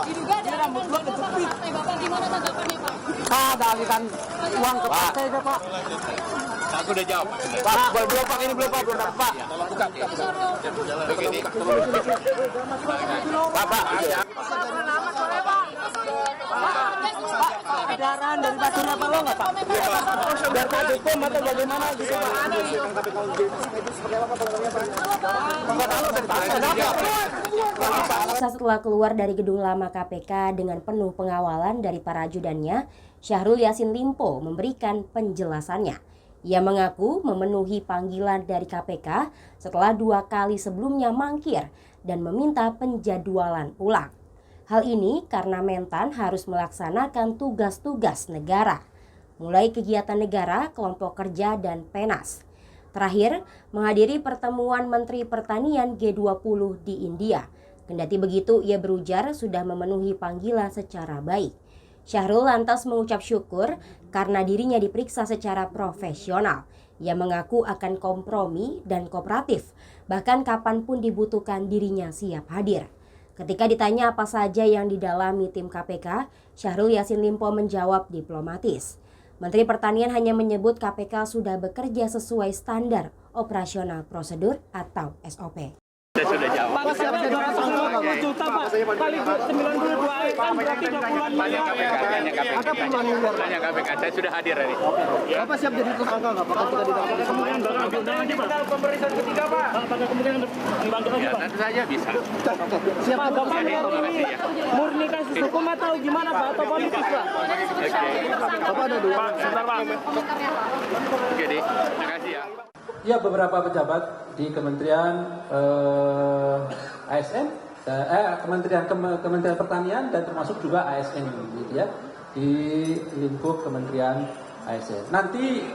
Diduga ada rambut dua kejepit. Bapak gimana tanggapannya Pak? Ada aliran uang ke partai Pak. Aku udah jawab. Pak, belum Pak, ini belum Pak, belum Pak. Buka. Begini. Bapak. Edaran dari Basura Pak lo nggak Pak? Biar Pak hukum atau bagaimana gitu Pak? Setelah keluar dari gedung lama KPK dengan penuh pengawalan dari para ajudannya, Syahrul Yassin Limpo memberikan penjelasannya. Ia mengaku memenuhi panggilan dari KPK setelah 2 kali sebelumnya mangkir dan meminta penjadwalan ulang. Hal ini karena Mentan harus melaksanakan tugas-tugas negara, mulai kegiatan negara, kelompok kerja, dan Penas. Terakhir, menghadiri pertemuan Menteri Pertanian G20 di India. Kendati begitu, ia berujar sudah memenuhi panggilan secara baik. Syahrul lantas mengucap syukur karena dirinya diperiksa secara profesional. Ia mengaku akan kompromi dan kooperatif, bahkan kapanpun dibutuhkan dirinya siap hadir. Ketika ditanya apa saja yang didalami tim KPK, Syahrul Yassin Limpo menjawab diplomatis. Menteri Pertanian hanya menyebut KPK sudah bekerja sesuai standar operasional prosedur atau SOP. Saya sudah jawab. Pak, siapa 250 juta Pak? Kali 92 kan berarti 20-an miliar. Ada puluhan miliar. Tanya KPK, saya sudah hadir hari ini. Bapak siap jadi tersangka nggak Pak? Kita ditangkap Kemudian bakal undangan aja Pak. Pemeriksaan ketiga Pak. Apakah kemudian dibantu lagi Ya, Pak? tentu saja bisa. siap Pak, Bapak Jadi, terima meyakini kasih ya. murni kasus hukum atau gimana Pak? Atau politis Pak? Bapak ada 2. Pak, sebentar Pak. Oke, Di. Terima kasih ya. Ya, beberapa pejabat di Kementerian ASN, Kementerian Pertanian dan termasuk juga ASN gitu ya, di lingkup Kementerian ASN. Nanti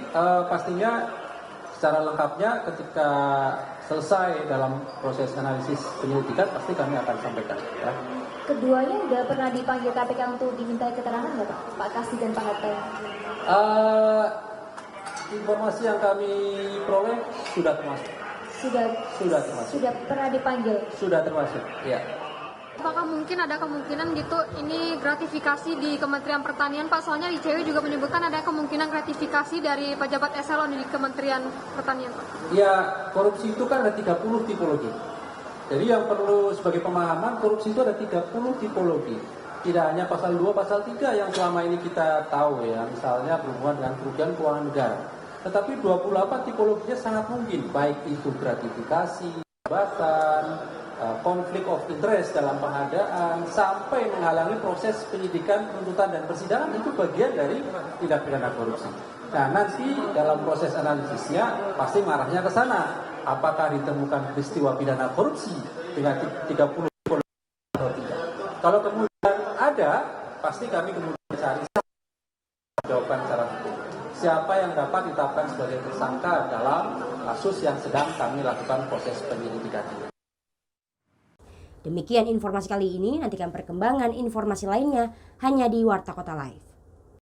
pastinya secara lengkapnya ketika selesai dalam proses analisis penyelidikan pasti kami akan sampaikan. Ya. Keduanya udah pernah dipanggil KPK untuk diminta keterangan nggak Pak? Pak Kasdi dan Pak Hatta? Informasi yang kami peroleh sudah termasuk. Sudah Termasuk. Sudah pernah dipanggil. Sudah termasuk. Ya. Apakah mungkin ada kemungkinan gitu ini gratifikasi di Kementerian Pertanian Pak? Soalnya ICW juga menyebutkan ada kemungkinan gratifikasi dari pejabat eselon di Kementerian Pertanian Pak. Ya, korupsi itu kan ada 30 tipologi. Jadi yang perlu sebagai pemahaman, korupsi itu ada 30 tipologi. Tidak hanya pasal 2, pasal 3 yang selama ini kita tahu ya, misalnya berhubungan dengan kerugian keuangan negara. Tetapi 28 tipologinya sangat mungkin, baik itu gratifikasi, jabatan, konflik of interest dalam pengadaan, sampai menghalangi proses penyidikan, penuntutan, dan persidangan, itu bagian dari tindak pidana korupsi. Nah, nanti dalam proses analisisnya pasti marahnya ke sana. Apakah ditemukan peristiwa pidana korupsi dengan 30 tipologi atau tidak? Kalau kemudian ada, pasti kami kemudian cari jawaban secara hukum. Siapa yang dapat ditetapkan sebagai tersangka dalam kasus yang sedang kami lakukan proses penyelidikan. Demikian informasi kali ini, nantikan perkembangan informasi lainnya hanya di Warta Kota Live.